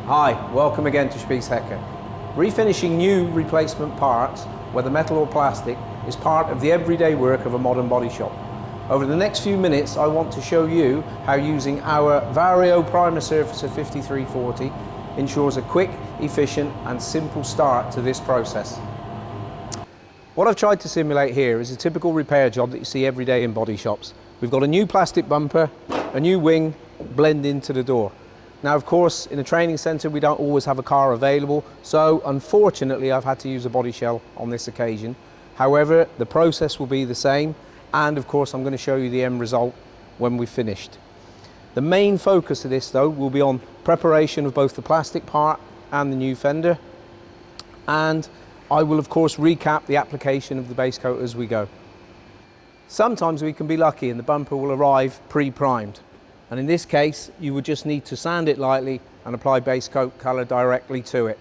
Hi, welcome again to Spießhecker. Refinishing new replacement parts, whether metal or plastic, is part of the everyday work of a modern body shop. Over the next few minutes I want to show you how using our Vario Primer Surfacer 5340 ensures a quick, efficient and simple start to this process. What I've tried to simulate here is a typical repair job that you see every day in body shops. We've got a new plastic bumper, a new wing, blend into the door. Now of course in a training centre we don't always have a car available, so unfortunately I've had to use a body shell on this occasion. However, the process will be the same, and of course I'm going to show you the end result when we've finished. The main focus of this though will be on preparation of both the plastic part and the new fender, and I will of course recap the application of the base coat as we go. Sometimes we can be lucky and the bumper will arrive pre-primed. And in this case, you would just need to sand it lightly and apply base coat colour directly to it.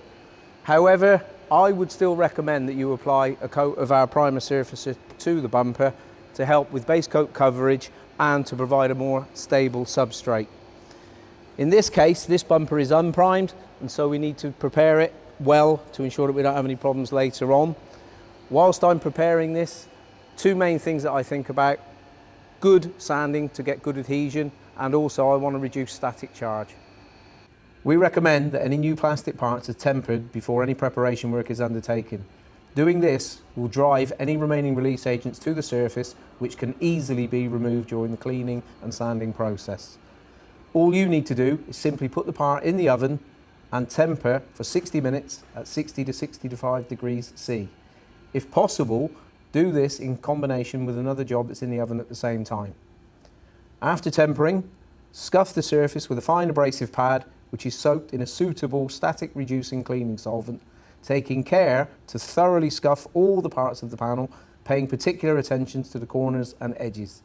However, I would still recommend that you apply a coat of our primer surfacer to the bumper to help with base coat coverage and to provide a more stable substrate. In this case, this bumper is unprimed, and so we need to prepare it well to ensure that we don't have any problems later on. Whilst I'm preparing this, two main things that I think about: good sanding to get good adhesion, and also I want to reduce static charge. We recommend that any new plastic parts are tempered before any preparation work is undertaken. Doing this will drive any remaining release agents to the surface, which can easily be removed during the cleaning and sanding process. All you need to do is simply put the part in the oven and temper for 60 minutes at 60 to 65 degrees C. If possible, do this in combination with another job that's in the oven at the same time. After tempering, scuff the surface with a fine abrasive pad which is soaked in a suitable static reducing cleaning solvent, taking care to thoroughly scuff all the parts of the panel, paying particular attention to the corners and edges.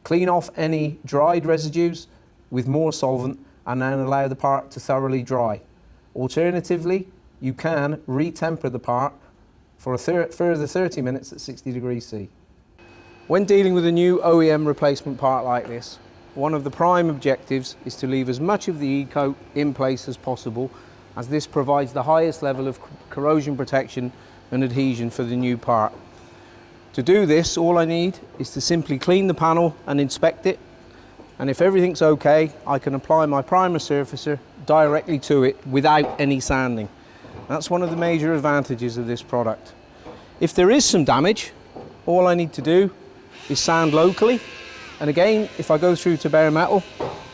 Clean off any dried residues with more solvent and then allow the part to thoroughly dry. Alternatively, you can re-temper the part for a further 30 minutes at 60 degrees C. When dealing with a new OEM replacement part like this, one of the prime objectives is to leave as much of the E-coat in place as possible, as this provides the highest level of corrosion protection and adhesion for the new part. To do this, all I need is to simply clean the panel and inspect it, and if everything's okay, I can apply my primer surfacer directly to it without any sanding. That's one of the major advantages of this product. If there is some damage, all I need to do is sand locally, and again, if I go through to bare metal,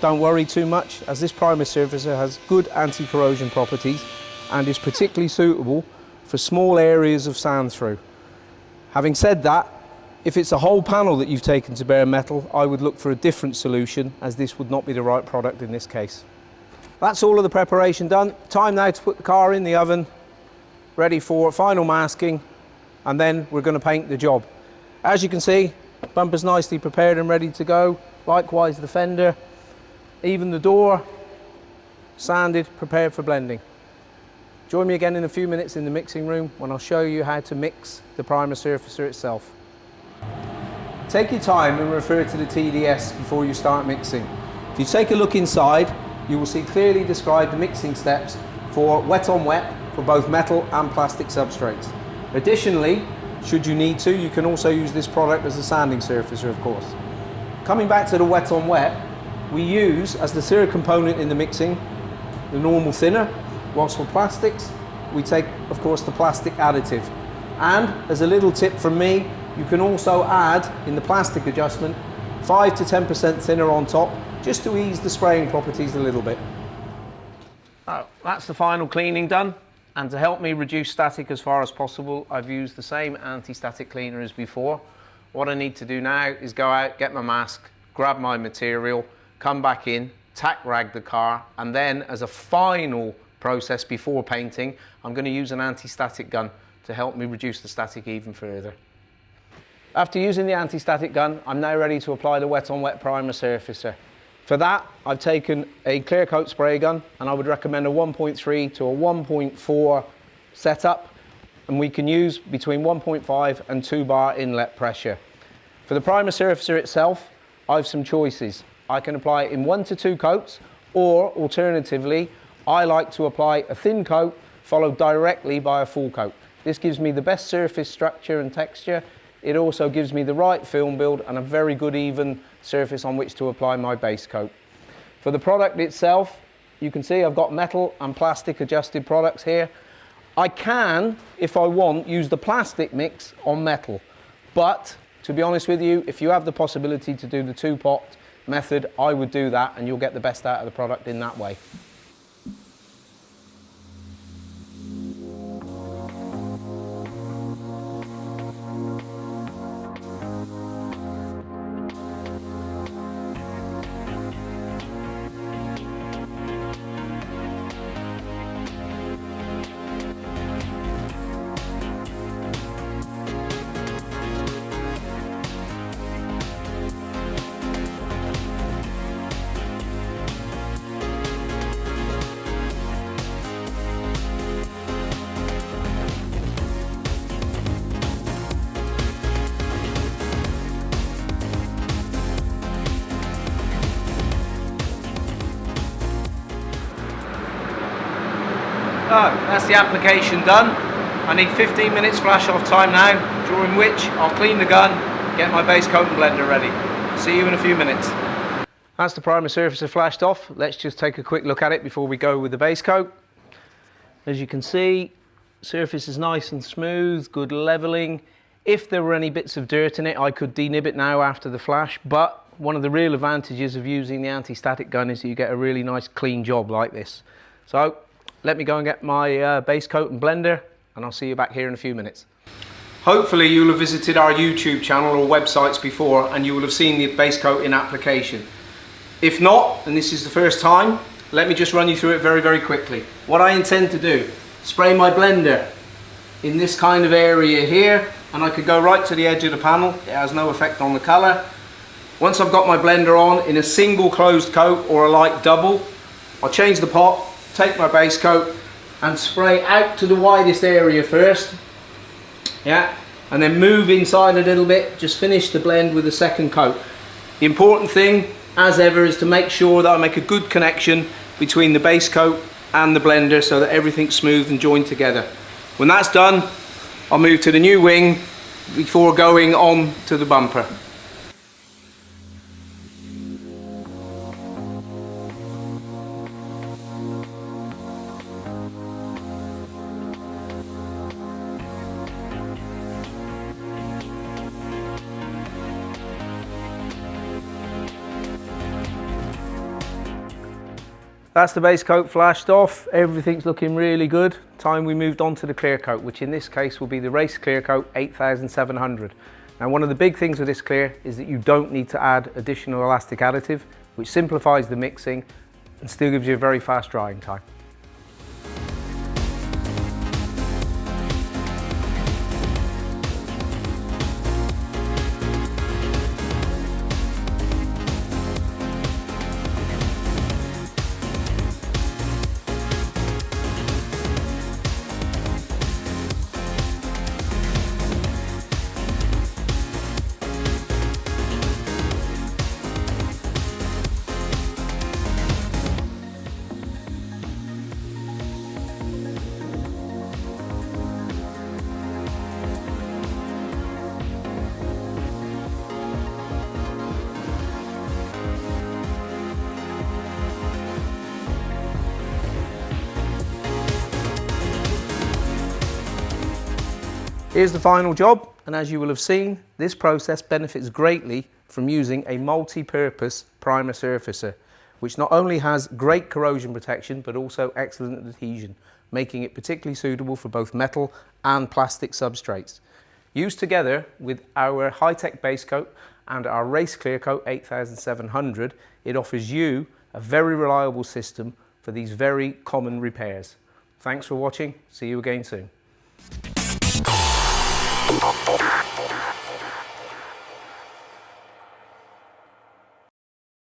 don't worry too much, as this primer surfacer has good anti-corrosion properties and is particularly suitable for small areas of sand through. Having said that, if it's a whole panel that you've taken to bare metal, I would look for a different solution, as this would not be the right product in this case. That's all of the preparation done. Time now to put the car in the oven, ready for final masking, and then we're going to paint the job. As you can see, bumper's nicely prepared and ready to go. Likewise the fender, even the door, sanded, prepared for blending. Join me again in a few minutes in the mixing room when I'll show you how to mix the primer surfacer itself. Take your time and refer to the TDS before you start mixing. If you take a look inside, you will see clearly described the mixing steps for wet on wet for both metal and plastic substrates. Additionally, should you need to, you can also use this product as a sanding surfacer, of course. Coming back to the wet on wet, we use as the third component in the mixing the normal thinner, whilst for plastics we take of course the plastic additive. And as a little tip from me, you can also add in the plastic adjustment 5 to 10% thinner on top, just to ease the spraying properties a little bit. Oh, that's the final cleaning done. And to help me reduce static as far as possible, I've used the same anti-static cleaner as before. What I need to do now is go out, get my mask, grab my material, come back in, tack rag the car, and then as a final process before painting, I'm going to use an anti-static gun to help me reduce the static even further. After using the anti-static gun, I'm now ready to apply the wet on wet primer surfacer. For that, I've taken a clear coat spray gun, and I would recommend a 1.3 to a 1.4 setup, and we can use between 1.5 and 2 bar inlet pressure. For the primer surfacer itself, I have some choices. I can apply it in 1 to 2 coats, or alternatively, I like to apply a thin coat followed directly by a full coat. This gives me the best surface structure and texture. It also gives me the right film build and a very good even surface on which to apply my base coat. For the product itself, you can see I've got metal and plastic adjusted products here. I can, if I want, use the plastic mix on metal, but to be honest with you, if you have the possibility to do the two-pot method, I would do that and you'll get the best out of the product in that way. So that's the application done. I need 15 minutes flash off time now, during which I'll clean the gun, get my base coat and blender ready. See you in a few minutes. That's the primer surfacer flashed off. Let's just take a quick look at it before we go with the base coat. As you can see, surface is nice and smooth, good leveling. If there were any bits of dirt in it, I could denib it now after the flash, but one of the real advantages of using the anti-static gun is that you get a really nice clean job like this. So let me go and get my base coat and blender, and I'll see you back here in a few minutes. Hopefully you'll have visited our YouTube channel or websites before and you will have seen the base coat in application. If not, and this is the first time, let me just run you through it very, very quickly. What I intend to do, spray my blender in this kind of area here, and I could go right to the edge of the panel. It has no effect on the colour. Once I've got my blender on in a single closed coat or a light double, I'll change the pot, take my base coat and spray out to the widest area first, yeah, and then move inside a little bit, just finish the blend with the second coat. The important thing, as ever, is to make sure that I make a good connection between the base coat and the blender so that everything's smooth and joined together. When that's done, I'll move to the new wing before going on to the bumper. That's the base coat flashed off, everything's looking really good. Time we moved on to the clear coat, which in this case will be the Race Clear Coat 8700. Now one of the big things with this clear is that you don't need to add additional elastic additive, which simplifies the mixing and still gives you a very fast drying time. Here's the final job, and as you will have seen, this process benefits greatly from using a multi-purpose primer surfacer, which not only has great corrosion protection but also excellent adhesion, making it particularly suitable for both metal and plastic substrates. Used together with our high-tech base coat and our Race Clear Coat 8700, it offers you a very reliable system for these very common repairs. Thanks for watching, see you again soon.